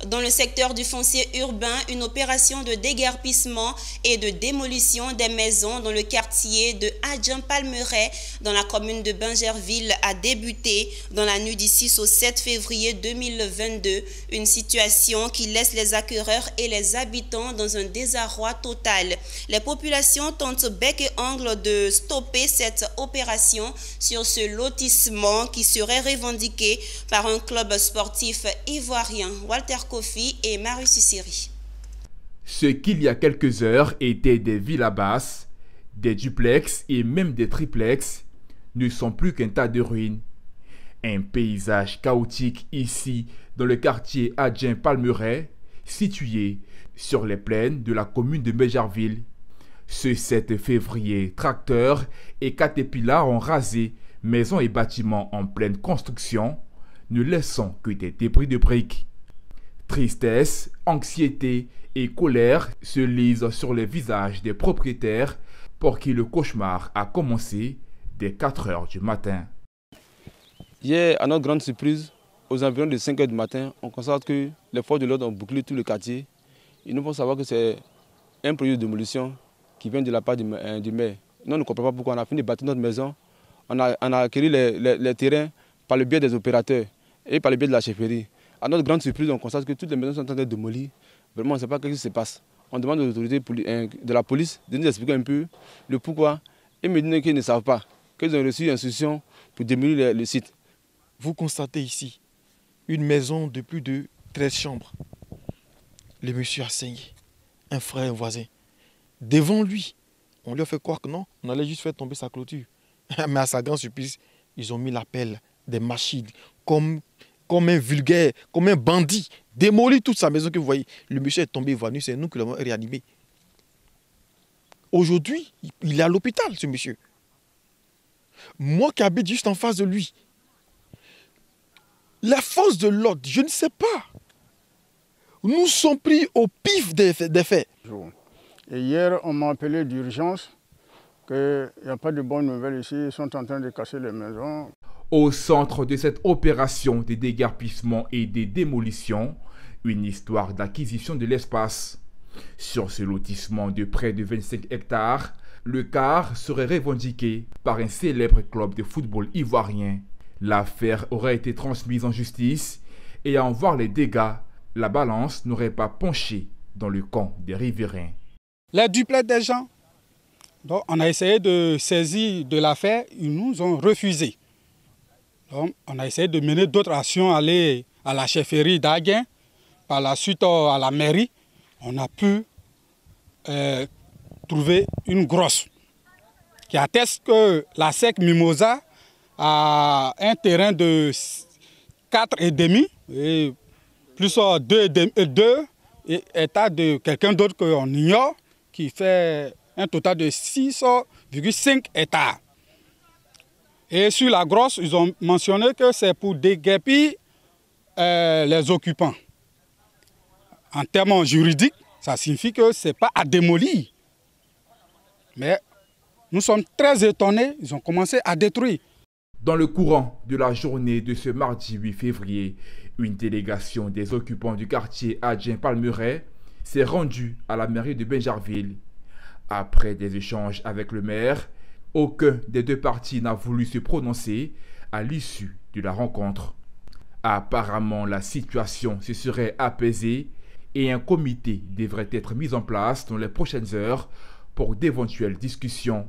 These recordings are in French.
Dans le secteur du foncier urbain, une opération de déguerpissement et de démolition des maisons dans le quartier de Adjien-Palmeraie, dans la commune de Bingerville, a débuté dans la nuit du 6 au 7 février 2022. Une situation qui laisse les acquéreurs et les habitants dans un désarroi total. Les populations tentent bec et ongle de stopper cette opération sur ce lotissement qui serait revendiqué par un club sportif ivoirien. Walter Kofi et Marius Sissiri. Ce qu'il y a quelques heures étaient des villas basses, des duplex et même des triplex ne sont plus qu'un tas de ruines. Un paysage chaotique ici dans le quartier Adjien-Palmeraie, situé sur les plaines de la commune de Bingerville. Ce 7 février, tracteurs et caterpillars ont rasé maisons et bâtiments en pleine construction, ne laissant que des débris de briques. Tristesse, anxiété et colère se lisent sur les visages des propriétaires pour qui le cauchemar a commencé dès 4 heures du matin. Hier, à notre grande surprise, aux environs de 5 heures du matin, on constate que les forces de l'ordre ont bouclé tout le quartier. Et nous pensons savoir que c'est un projet de démolition qui vient de la part du maire. Nous ne comprenons pas pourquoi on a fini de bâtir notre maison. On a acquis les terrains par le biais des opérateurs et par le biais de la chefferie. À notre grande surprise, on constate que toutes les maisons sont en train d'être démolies. Vraiment, on ne sait pas ce qui se passe. On demande aux autorités de la police de nous expliquer un peu le pourquoi. Ils me disent qu'ils ne savent pas, qu'ils ont reçu une instruction pour démolir le site. Vous constatez ici une maison de plus de 13 chambres. Le monsieur a saigné, un frère, un voisin. Devant lui, on lui a fait croire que non, on allait juste faire tomber sa clôture. Mais à sa grande surprise, ils ont mis la pelle, des machines, comme un vulgaire, comme un bandit, démoli toute sa maison que vous voyez. Le monsieur est tombé évanoui, c'est nous qui l'avons réanimé. Aujourd'hui, il est à l'hôpital, ce monsieur. Moi qui habite juste en face de lui, la force de l'ordre, je ne sais pas. Nous sommes pris au pif des faits. Et hier, on m'a appelé d'urgence qu'il n'y a pas de bonnes nouvelles ici, ils sont en train de casser les maisons. Au centre de cette opération de déguerpissement et de démolition, une histoire d'acquisition de l'espace. Sur ce lotissement de près de 25 hectares, le quart serait revendiqué par un célèbre club de football ivoirien. L'affaire aurait été transmise en justice et à en voir les dégâts, la balance n'aurait pas penché dans le camp des riverains. Les duplex des gens, donc on a essayé de saisir de l'affaire, ils nous ont refusé. Donc, on a essayé de mener d'autres actions, aller à la chefferie d'Adjien, par la suite à la mairie. On a pu trouver une grosse qui atteste que la SEC Mimosa a un terrain de 4,5 et plus 2 hectares de quelqu'un d'autre qu'on ignore, qui fait un total de 6,5 hectares. Et sur la grosse, ils ont mentionné que c'est pour déguerpir les occupants. En termes juridiques, ça signifie que ce n'est pas à démolir. Mais nous sommes très étonnés, ils ont commencé à détruire. Dans le courant de la journée de ce mardi 8 février, une délégation des occupants du quartier Adjien-Palmeraie s'est rendue à la mairie de Bingerville. Après des échanges avec le maire, aucun des deux partis n'a voulu se prononcer à l'issue de la rencontre. Apparemment, la situation se serait apaisée et un comité devrait être mis en place dans les prochaines heures pour d'éventuelles discussions.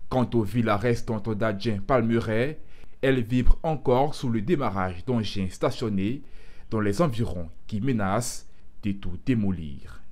Quant aux villas restantes d'Adjien-Palmeraie, elles vibrent encore sous le démarrage d'engins stationnés dans les environs qui menacent de tout démolir.